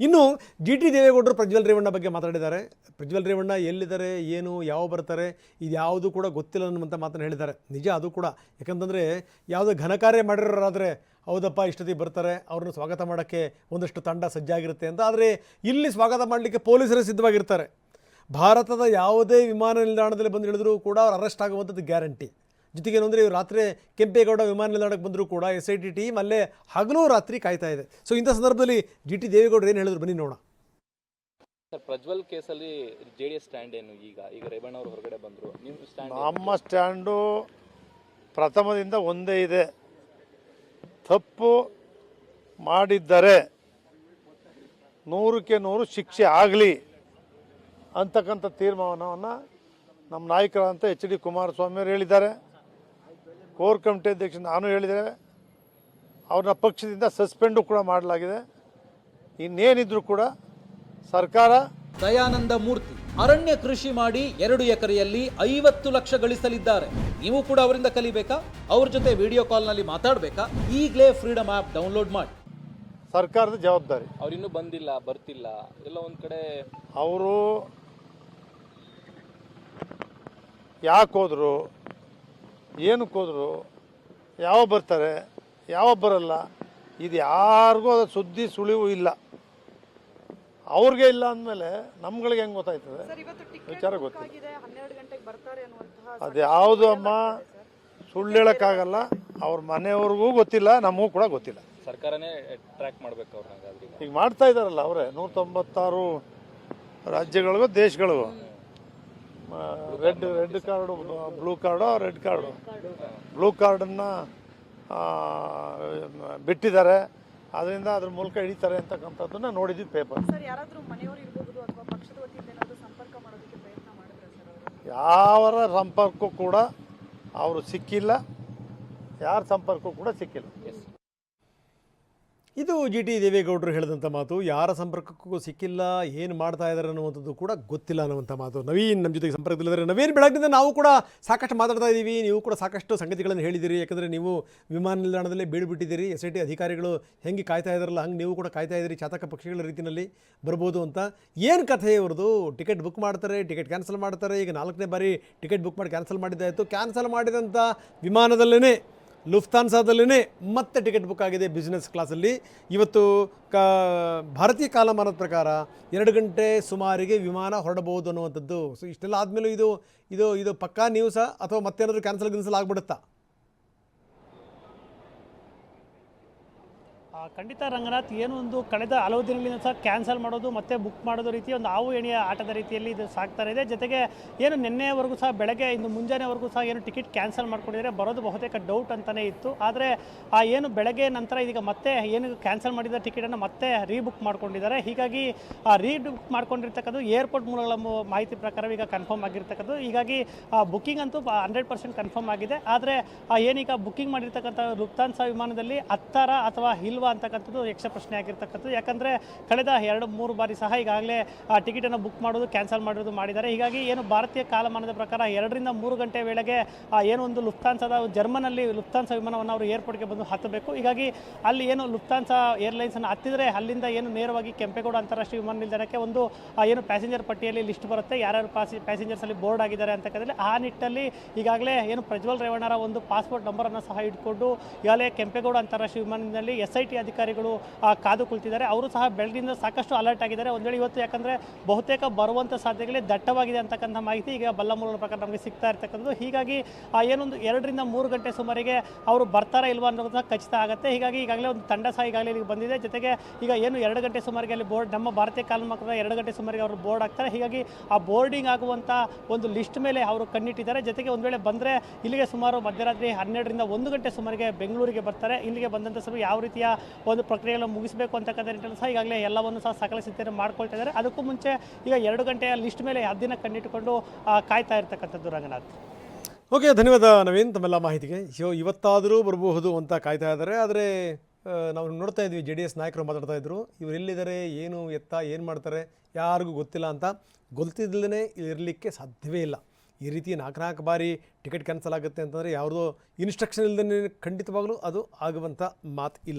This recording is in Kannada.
ಇನ್ನು ಜಿ ಟಿ ದೇವೇಗೌಡರು ಪ್ರಜ್ವಲ್ ರೇವಣ್ಣ ಬಗ್ಗೆ ಮಾತಾಡಿದ್ದಾರೆ. ಪ್ರಜ್ವಲ್ ರೇವಣ್ಣ ಎಲ್ಲಿದ್ದಾರೆ, ಏನು, ಯಾವ ಬರ್ತಾರೆ, ಇದು ಯಾವುದು ಕೂಡ ಗೊತ್ತಿಲ್ಲ ಅನ್ನುವಂಥ ಮಾತನ್ನು ಹೇಳಿದ್ದಾರೆ. ನಿಜ ಅದು ಕೂಡ. ಯಾಕಂತಂದರೆ ಯಾವುದೋ ಘನಕಾರ್ಯ ಮಾಡಿರೋರಾದರೆ ಹೌದಪ್ಪ ಇಷ್ಟೊತ್ತಿಗೆ ಬರ್ತಾರೆ, ಅವ್ರನ್ನ ಸ್ವಾಗತ ಮಾಡೋಕ್ಕೆ ಒಂದಷ್ಟು ತಂಡ ಸಜ್ಜಾಗಿರುತ್ತೆ ಅಂತ. ಆದರೆ ಇಲ್ಲಿ ಸ್ವಾಗತ ಮಾಡಲಿಕ್ಕೆ ಪೊಲೀಸರೇ ಸಿದ್ಧವಾಗಿರ್ತಾರೆ. ಭಾರತದ ಯಾವುದೇ ವಿಮಾನ ನಿಲ್ದಾಣದಲ್ಲಿ ಬಂದು ಇಳಿದ್ರೂ ಕೂಡ ಅವ್ರು ಅರೆಸ್ಟ್ ಆಗುವಂಥದ್ದು ಗ್ಯಾರಂಟಿ. ಜೊತೆಗೆ ಏನಂದರೆ ಇವರು ರಾತ್ರಿ ಕೆಂಪೇಗೌಡ ವಿಮಾನ ನಿಲ್ದಾಣಕ್ಕೆ ಬಂದರೂ ಕೂಡ SIT ಟೀಮ್ ಅಲ್ಲೇ ಹಗಲು ರಾತ್ರಿ ಕಾಯ್ತಾ ಇದೆ. ಸೊ ಇಂಥ ಸಂದರ್ಭದಲ್ಲಿ ಜಿ ಟಿ ದೇವೇಗೌಡರು ಏನು ಹೇಳಿದ್ರು ಬನ್ನಿ ನೋಡೋಣ. ಸರ್, ಪ್ರಜ್ವಲ್ ಕೇಸಲ್ಲಿ JDS ಸ್ಟ್ಯಾಂಡ್ ಏನು? ಈಗ ರೇವಣ್ಣ ಅವರು ಹೊರಗಡೆ ಬಂದರು, ನಿಮ್ಮ ಸ್ಟ್ಯಾಂಡ್? ನಮ್ಮ ಸ್ಟ್ಯಾಂಡು ಪ್ರಥಮದಿಂದ ಒಂದೇ ಇದೆ. ತಪ್ಪು ಮಾಡಿದ್ದರೆ 100ಕ್ಕೆ 100 ಶಿಕ್ಷೆ ಆಗಲಿ ಅಂತಕ್ಕಂಥ ತೀರ್ಮಾನವನ್ನು ನಮ್ಮ ನಾಯಕರಾದಂಥ HD ಕುಮಾರಸ್ವಾಮಿ ಅವರು ಹೇಳಿದ್ದಾರೆ. ಕೋರ್ ಕಮಿಟಿ ಅಧ್ಯಕ್ಷ ನಾನು ಹೇಳಿದ್ದೇವೆ. ಅವ್ರನ್ನ ಪಕ್ಷದಿಂದ ಸಸ್ಪೆಂಡು ಕೂಡ ಮಾಡಲಾಗಿದೆ. ಇನ್ನೇನಿದ್ರು ಕೂಡ ಸರ್ಕಾರ. ದಯಾನಂದ ಮೂರ್ತಿ ಅರಣ್ಯ ಕೃಷಿ ಮಾಡಿ 2 ಎಕರೆಯಲ್ಲಿ 50 ಲಕ್ಷ ಗಳಿಸಲಿದ್ದಾರೆ. ನೀವು ಕೂಡ ಅವರಿಂದ ಕಲಿಬೇಕಾ? ಅವ್ರ ಜೊತೆ ವಿಡಿಯೋ ಕಾಲ್ನಲ್ಲಿ ಮಾತಾಡಬೇಕಾ? ಈಗಲೇ ಫ್ರೀಡಮ್ ಆ್ಯಪ್ ಡೌನ್ಲೋಡ್ ಮಾಡಿ. ಸರ್ಕಾರದ ಜವಾಬ್ದಾರಿ. ಅವ್ರು ಇನ್ನೂ ಬಂದಿಲ್ಲ, ಬರ್ತಿಲ್ಲ, ಎಲ್ಲ ಒಂದು ಕಡೆ. ಅವರು ಯಾಕೆ ಹೋದರು, ಏನಕ್ಕೆ ಹೋದರು, ಯಾವ ಬರ್ತಾರೆ, ಯಾವ ಬರಲ್ಲ, ಇದು ಯಾರಿಗೂ ಅದು ಸುದ್ದಿ ಸುಳಿವು ಇಲ್ಲ. ಅವ್ರಿಗೆ ಇಲ್ಲ ಅಂದಮೇಲೆ ನಮ್ಗಳಿಗೆ ಹೆಂಗೆ ಗೊತ್ತಾಯ್ತದೆ? ವಿಚಾರ ಗೊತ್ತಿಲ್ಲ. ಅದು ಯಾವುದು ಅಮ್ಮ ಸುಳ್ಳು ಹೇಳೋಕ್ಕಾಗಲ್ಲ. ಅವ್ರ ಮನೆಯವ್ರಿಗೂ ಗೊತ್ತಿಲ್ಲ, ನಮಗೂ ಕೂಡ ಗೊತ್ತಿಲ್ಲ. ಸರ್ಕಾರನೇ ಟ್ರ್ಯಾಕ್ ಮಾಡಬೇಕು ಅವ್ರನ್ನ. ಈಗ ಮಾಡ್ತಾ ಇದ್ದಾರಲ್ಲ ಅವರೇ. 196 ರಾಜ್ಯಗಳಿಗೂ ದೇಶಗಳಿಗೂ red card, blue card, red card. Blue ಕಾರ್ಡನ್ನು ಬಿಟ್ಟಿದ್ದಾರೆ. ಅದರಿಂದ ಅದ್ರ ಮೂಲಕ ಹಿಡಿತಾರೆ ಅಂತಕ್ಕಂಥದ್ದನ್ನ ನೋಡಿದ್ವಿ ಪೇಪರ್. ಯಾವರ ಸಂಪರ್ಕ ಕೂಡ ಅವರು ಸಿಕ್ಕಿಲ್ಲ, ಯಾರ ಸಂಪರ್ಕ ಕೂಡ ಸಿಕ್ಕಿಲ್ಲ. ಇದು ಜಿ ಟಿ ದೇವೇಗೌಡರು ಹೇಳಿದಂಥ ಮಾತು. ಯಾರ ಸಂಪರ್ಕಕ್ಕೂ ಸಿಕ್ಕಿಲ್ಲ, ಏನು ಮಾಡ್ತಾ ಇದ್ದಾರೆ ಅನ್ನುವಂಥದ್ದು ಕೂಡ ಗೊತ್ತಿಲ್ಲ ಅನ್ನುವಂಥ ಮಾತು. ನವೀನ್ ನಮ್ಮ ಜೊತೆಗೆ ಸಂಪರ್ಕದಲ್ಲಿದ್ದಾರೆ. ನವೀನ್, ಬೆಳಗ್ಗಿನಿಂದ ನಾವು ಕೂಡ ಸಾಕಷ್ಟು ಮಾತಾಡ್ತಾ ಇದ್ದೀವಿ, ನೀವು ಕೂಡ ಸಾಕಷ್ಟು ಸಂಗತಿಗಳನ್ನು ಹೇಳಿದ್ದೀರಿ. ಯಾಕಂದರೆ ನೀವು ವಿಮಾನ ನಿಲ್ದಾಣದಲ್ಲೇ ಬೀಡುಬಿಟ್ಟಿದ್ದೀರಿ. SIT ಅಧಿಕಾರಿಗಳು ಹೆಂಗೆ ಕಾಯ್ತಾ ಇದ್ದಾರಲ್ಲ ಹಂಗೆ ನೀವು ಕೂಡ ಕಾಯ್ತಾ ಇದ್ದೀರಿ, ಚಾತಕ ಪಕ್ಷಿಗಳ ರೀತಿಯಲ್ಲಿ ಬರ್ಬೋದು ಅಂತ. ಏನು ಕಥೆ ಇವ್ರದ್ದು? ಟಿಕೆಟ್ ಬುಕ್ ಮಾಡ್ತಾರೆ, ಟಿಕೆಟ್ ಕ್ಯಾನ್ಸಲ್ ಮಾಡ್ತಾರೆ. ಈಗ 4ನೇ ಬಾರಿ ಟಿಕೆಟ್ ಬುಕ್ ಮಾಡಿ ಕ್ಯಾನ್ಸಲ್ ಮಾಡಿದ್ದಾಯಿತು. ಕ್ಯಾನ್ಸಲ್ ಮಾಡಿದಂಥ ವಿಮಾನದಲ್ಲೇ, ಲುಫ್ತಾನ್ಸಾದಲ್ಲೇ ಮತ್ತೆ ಟಿಕೆಟ್ ಬುಕ್ ಆಗಿದೆ ಬಿಸ್ನೆಸ್ ಕ್ಲಾಸಲ್ಲಿ. ಇವತ್ತು ಭಾರತೀಯ ಕಾಲಮಾನದ ಪ್ರಕಾರ 2 ಗಂಟೆ ಸುಮಾರಿಗೆ ವಿಮಾನ ಹೊರಡಬಹುದು ಅನ್ನುವಂಥದ್ದು. ಸೊ ಇಷ್ಟೆಲ್ಲ ಆದಮೇಲೂ ಇದು ಪಕ್ಕಾ ನ್ಯೂಸಾ ಅಥವಾ ಮತ್ತೇನಾದರೂ ಕ್ಯಾನ್ಸಲ್ ಆಗಿಬಿಡುತ್ತಾ? ಖಂಡಿತ ರಂಗನಾಥ್, ಏನು ಒಂದು ಕಳೆದ ಹಲವು ದಿನಗಳಿಂದ ಸಹ ಕ್ಯಾನ್ಸಲ್ ಮಾಡೋದು ಮತ್ತು ಬುಕ್ ಮಾಡೋದು ರೀತಿ ಒಂದು ಹಾವು ಎಣೆಯ ಆಟದ ರೀತಿಯಲ್ಲಿ ಇದು ಸಾಗ್ತಾ ಇದೆ. ಜೊತೆಗೆ ಏನು ನಿನ್ನೆವರೆಗೂ ಸಹ ಬೆಳಗ್ಗೆ ಇಂದು ಮುಂಜಾನೆವರೆಗೂ ಸಹ ಏನು ಟಿಕೆಟ್ ಕ್ಯಾನ್ಸಲ್ ಮಾಡ್ಕೊಂಡಿದ್ದಾರೆ, ಬರೋದು ಬಹುತೇಕ ಡೌಟ್ ಅಂತಲೇ ಇತ್ತು. ಆದರೆ ಏನು ಬೆಳಗ್ಗೆ ನಂತರ ಇದೀಗ ಮತ್ತೆ ಏನು ಕ್ಯಾನ್ಸಲ್ ಮಾಡಿದ ಟಿಕೆಟನ್ನು ಮತ್ತೆ ರೀಬುಕ್ ಮಾಡ್ಕೊಂಡಿದ್ದಾರೆ. ಹೀಗಾಗಿ ರೀಬುಕ್ ಮಾಡ್ಕೊಂಡಿರ್ತಕ್ಕದ್ದು ಏರ್ಪೋರ್ಟ್ ಮೂಲಗಳ ಮಾಹಿತಿ ಪ್ರಕಾರ ಈಗ ಕನ್ಫರ್ಮ್ ಆಗಿರ್ತಕ್ಕದ್ದು. ಹೀಗಾಗಿ ಬುಕ್ಕಿಂಗ್ ಅಂತೂ 100% ಕನ್ಫರ್ಮ್ ಆಗಿದೆ. ಆದರೆ ಏನೀಗ ಬುಕ್ಕಿಂಗ್ ಮಾಡಿರ್ತಕ್ಕಂಥ ಲುಫ್ತಾನ್ಸಾ ವಿಮಾನದಲ್ಲಿ ಹತ್ತಾರ ಅಥವಾ ಇಲ್ವಾ ಅಂತಕ್ಕಂಥದ್ದು ಯಕ್ಷ ಪ್ರಶ್ನೆ ಆಗಿರ್ತಕ್ಕಂಥದ್ದು. ಯಾಕಂದರೆ ಕಳೆದ 2-3 ಬಾರಿ ಸಹ ಈಗಾಗಲೇ ಟಿಕೆಟನ್ನು ಬುಕ್ ಮಾಡೋದು ಕ್ಯಾನ್ಸಲ್ ಮಾಡೋದು ಮಾಡಿದ್ದಾರೆ. ಹೀಗಾಗಿ ಏನು ಭಾರತೀಯ ಕಾಲಮಾನದ ಪ್ರಕಾರ 2 ರಿಂದ 3 ಗಂಟೆ ವೇಳೆಗೆ ಏನು ಒಂದು ಲುಫ್ತಾನ್ಸಾದ ಜರ್ಮನಲ್ಲಿ ಲುಫ್ತಾನ್ಸಾ ವಿಮಾನವನ್ನು ಅವರು ಏರ್ಪೋರ್ಟ್ಗೆ ಬಂದು ಹತ್ತಬೇಕು. ಹೀಗಾಗಿ ಅಲ್ಲಿ ಏನು ಲುಫ್ತಾನ್ಸಾ ಏರ್ಲೈನ್ಸನ್ನು ಹತ್ತಿದರೆ ಅಲ್ಲಿಂದ ಏನು ನೇರವಾಗಿ ಕೆಂಪೇಗೌಡ ಅಂತಾರಾಷ್ಟ್ರೀಯ ವಿಮಾನ ನಿಲ್ದಾಣಕ್ಕೆ ಒಂದು ಏನು ಪ್ಯಾಸೆಂಜರ್ ಪಟ್ಟಿಯಲ್ಲಿ ಲಿಸ್ಟ್ ಬರುತ್ತೆ, ಯಾರ್ಯಾರು ಪ್ಯಾಸೆಂಜರ್ಸ್ ಅಲ್ಲಿ ಬೋರ್ಡ್ ಆಗಿದ್ದಾರೆ ಅಂತಕ್ಕಂಥದ್ದು. ಆ ನಿಟ್ಟಲ್ಲಿ ಈಗಾಗಲೇ ಏನು ಪ್ರಜ್ವಲ್ ರೇವಣ್ಣರ ಒಂದು ಪಾಸ್ಪೋರ್ಟ್ ನಂಬರನ್ನು ಸಹ ಇಟ್ಕೊಂಡು ಈಗಾಗಲೇ ಕೆಂಪೇಗೌಡ ಅಂತಾರಾಷ್ಟ್ರೀಯ ವಿಮಾನದಲ್ಲಿ SIT ಅಧಿಕಾರಿಗಳು ಕಾದು ಕುಳಿತಿದ್ದಾರೆ. ಅವರು ಸಹ ಬೆಳಗಿನಿಂದ ಸಾಕಷ್ಟು ಅಲರ್ಟ್ ಆಗಿದ್ದಾರೆ. ಒಂದು ವೇಳೆ ಇವತ್ತು ಯಾಕಂದರೆ ಬಹುತೇಕ ಬರುವಂಥ ಸಾಧ್ಯತೆಗಳೇ ದಟ್ಟವಾಗಿದೆ ಅಂತಕ್ಕಂಥ ಮಾಹಿತಿ ಈಗ ಬಲ್ಲ ಮೂಲಗಳ ಪ್ರಕಾರ ನಮಗೆ ಸಿಗ್ತಾ ಇರ್ತಕ್ಕಂಥದ್ದು. ಹೀಗಾಗಿ ಏನೊಂದು 2 ರಿಂದ 3 ಗಂಟೆ ಸುಮಾರಿಗೆ ಅವರು ಬರ್ತಾರಾ ಇಲ್ವಾ ಅನ್ನೋದು ಸಹ ಖಚಿತ ಆಗುತ್ತೆ. ಹೀಗಾಗಿ ಈಗಾಗಲೇ ಒಂದು ತಂಡ ಸಹ ಈಗಾಗಲೇ ಇಲ್ಲಿಗೆ ಬಂದಿದೆ. ಜೊತೆಗೆ ಈಗ ಏನು 2 ಗಂಟೆ ಸುಮಾರಿಗೆ ಅಲ್ಲಿ ಬೋರ್ಡ್, ನಮ್ಮ ಭಾರತೀಯ ಕಾಲಮಾನದ 2 ಗಂಟೆ ಸುಮಾರಿಗೆ ಅವರು ಬೋರ್ಡ್ ಆಗ್ತಾರೆ. ಹೀಗಾಗಿ ಆ ಬೋರ್ಡಿಂಗ್ ಆಗುವಂಥ ಒಂದು ಲಿಸ್ಟ್ ಮೇಲೆ ಅವರು ಕಣ್ಣಿಟ್ಟಿದ್ದಾರೆ. ಜೊತೆಗೆ ಒಂದು ವೇಳೆ ಬಂದರೆ ಇಲ್ಲಿಗೆ ಸುಮಾರು ಮಧ್ಯರಾತ್ರಿ 12 ರಿಂದ 1 ಗಂಟೆ ಸುಮಾರಿಗೆ ಬೆಂಗಳೂರಿಗೆ ಬರ್ತಾರೆ. ಇಲ್ಲಿಗೆ ಬಂದಂಥ ಸಮಯ ಯಾವ ರೀತಿಯ ಒಂದು ಪ್ರಕ್ರಿಯೆಯನ್ನು ಮುಗಿಸಬೇಕು ಅಂತಕ್ಕಂಥ ನಿಟ್ಟಿನಲ್ಲಿ ಸಹ ಈಗಾಗಲೇ ಎಲ್ಲವನ್ನು ಸಹ ಸಕಲ ಸಿದ್ಧತೆ ಮಾಡ್ಕೊಳ್ತಾ ಇದ್ದಾರೆ. ಅದಕ್ಕೂ ಮುಂಚೆ ಈಗ 2 ಗಂಟೆಯ ಲಿಸ್ಟ್ ಮೇಲೆ ಹದ್ದಿನ ಕಣ್ಣಿಟ್ಟುಕೊಂಡು ಕಾಯ್ತಾ ಇರ್ತಕ್ಕಂಥದ್ದು ರಂಗನಾಥ್. ಓಕೆ, ಧನ್ಯವಾದ ನವೀನ್ ತಮ್ಮೆಲ್ಲ ಮಾಹಿತಿಗೆ. ಇವತ್ತಾದರೂ ಬರಬಹುದು ಅಂತ ಕಾಯ್ತಾ ಇದ್ದಾರೆ. ಆದರೆ ನಾವು ನೋಡ್ತಾ ಇದ್ವಿ, JDS ನಾಯಕರು ಮಾತಾಡ್ತಾ ಇದ್ರು, ಇವರು ಎಲ್ಲಿದ್ದಾರೆ, ಏನು ಎತ್ತ, ಏನು ಮಾಡ್ತಾರೆ ಯಾರಿಗೂ ಗೊತ್ತಿಲ್ಲ ಅಂತ. ಗೊತ್ತಿಲ್ಲದೇ ಇರಲಿಕ್ಕೆ ಸಾಧ್ಯವೇ ಇಲ್ಲ. ಈ ರೀತಿ 4 ಬಾರಿ ಟಿಕೆಟ್ ಕ್ಯಾನ್ಸಲ್ ಆಗುತ್ತೆ ಅಂತಂದರೆ ಯಾವುದೋ ಇನ್ಸ್ಟ್ರಕ್ಷನ್ ಇಲ್ಲದೇ ಖಂಡಿತವಾಗಲೂ ಅದು ಆಗುವಂಥ ಮಾತು ಇಲ್ಲ.